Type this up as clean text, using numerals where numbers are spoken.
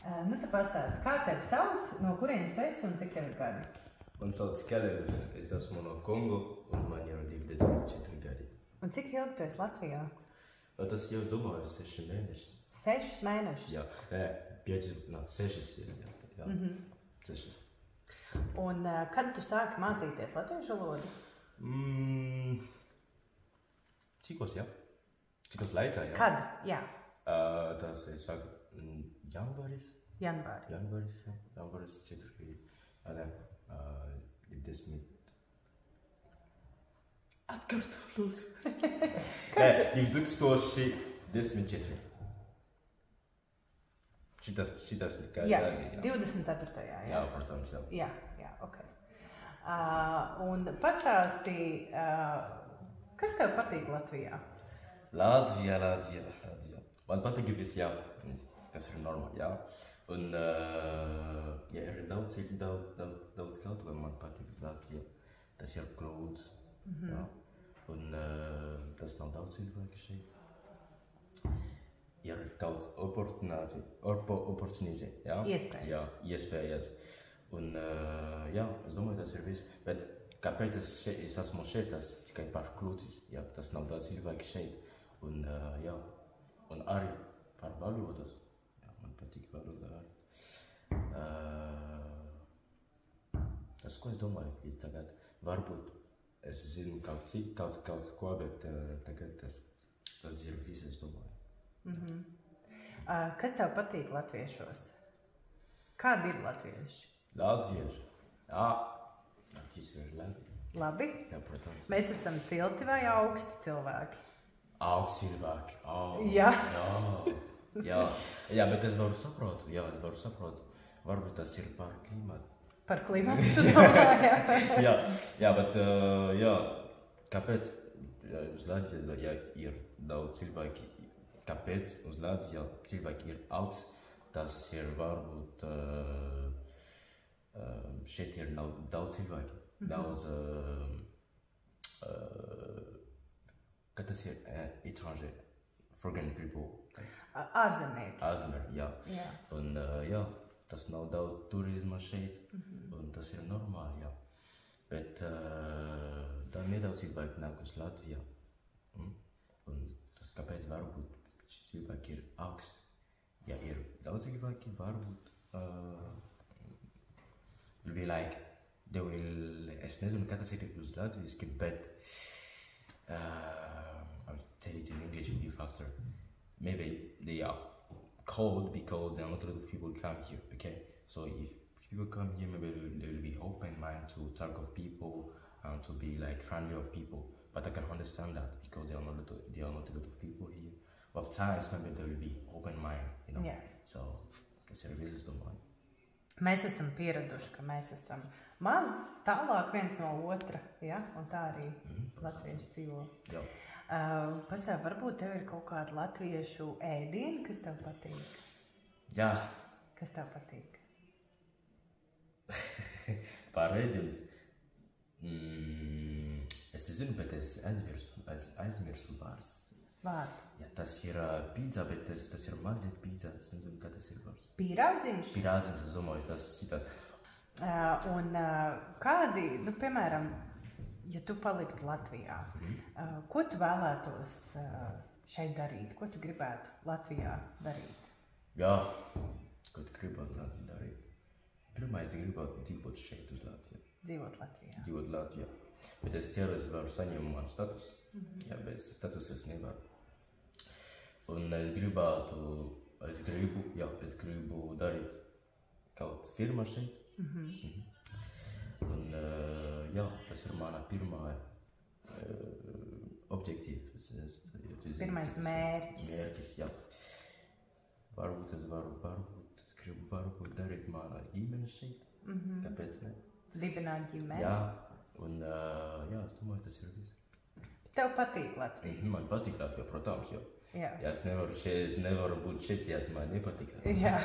Nu, tu pastāsti, kā tevi sauc, no kurienes tu esi un cik tev ir gadi? Man sauc Kelev, es esmu no Kongo un man ir 24 gadi. Un cik ilgi tu esi Latvijā? Tas jau domāju 6 mēneši. 6 mēnešus? Jā, 6, jā. 6. Un kad tu sāki mācīties latviešu valodu? Cikos, jā. Cikos laikā, jā. Kad? Jā. Tas es saku janvāris. Janvāri. Janvāris, jā. Janvāris 4. Jā, 20. Atkārto, lūdzu. 2014. Šitas kā jā, gadi, jā. 24. Jā, jā, protams, jā. Jā, ok. Un pastāstī, kas tev patīk Latvijā? Latvijā. Man patīk viss, jā. Tas ir normāli, jā. Un, jā, ir daudz kaut ko man patīk Latvijā. Tas ir clothes, jā. Un tas nav daudz cilvēku šeit. Ir kaut opportunity, jā? Iespējas. Jā, iespējas. Un, jā, es domāju, tas ir viss. Bet kāpēc es esmu šeit, tas tikai par clothes, jā. Tas nav daudz cilvēku šeit. Un, jā, un arī par valodas. Jā, man patīk valoda arī. Tas, ko es domāju līdz tagad, varbūt es zinu kaut ko, bet tagad tas ir viss, es domāju. Kas tev patīk latviešos? Kādi ir latvieši? Latvieši? Jā, latvieši ir labi. Labi? Jā, protams. Mēs esam silti vai augsti cilvēki? Augsti cilvēki. Jā. Jā, bet es varu saprotu. Varbūt tas ir par klimatu. Par klimatu, tu domāji? jā, bet jā, kāpēc uz Latvijā ir daudz cilvēki? Kāpēc uz Latvijā cilvēki ir augsts? Tas ir varbūt šeit ir daudz cilvēki. Daudz, kā tas ir étranger, foreign people. Ārzemnieki. Jā. Un jā, tas nav daudz turisma šeit, un tas ir normāli, jā. Bet tā nedaudz cilvēki nāk uz Latvijā. Un tas kāpēc varbūt cilvēki ir augsti. Ja ir daudz cilvēki, varbūt es nezinu, kā tas ir uz latviski, bet I'll tell it in English, it'll be faster. Maybe they are cold because there are not a lot of people come here, okay? So if people come here, maybe they will be open-minded to talk of people and to be like friendly of people. But I can understand that because there are not a lot of people here. Of times, maybe they will be open-minded, you know? Yeah. So, tas ir viss, domāju. Mēs esam pieraduši, ka mēs esam maz tālāk viens no otra, ja? Un tā arī latvieši dzīvo. Jā. Pastāv, varbūt tev ir kaut kāda latviešu ēdiena, kas tev patīk? Jā. Kas tev patīk? Par ēdienas. Es zinu, bet es aizmirstu vārdu. Jā, tas ir pizza, bet tas ir mazliet pizza. Es nezinu, kā tas ir vārds. Pīrādziņš? Pīrādziņš, es domāju, tas citās. Un kādi, nu, piemēram, ja tu paliktu Latvijā, ko tu vēlētos šeit darīt? Ko tu gribētu Latvijā darīt? Jā, ko tu gribētu Latvijā darīt? Pirmā, es gribētu dzīvot šeit uz Latviju. Dzīvot Latvijā. Dzīvot Latvijā. Bet es ceru, es varu saņemt manu status. Jā, bez status es nevaru. Un es gribu darīt kaut firma šeit. Un jā, tas ir mana pirmā objektīva. Pirmais mērķis. Mērķis, jā. Varbūt es gribu darīt mana ģimene šeit. Kāpēc ne? Dibināt ģimeni. Jā, un jā, es domāju, tas ir viss. Tev patīk Latvija? Man patīk Latvija, protams, jo. Jā. Ja es nevaru būt šeit, ja man nepatīk Latvija. Jā.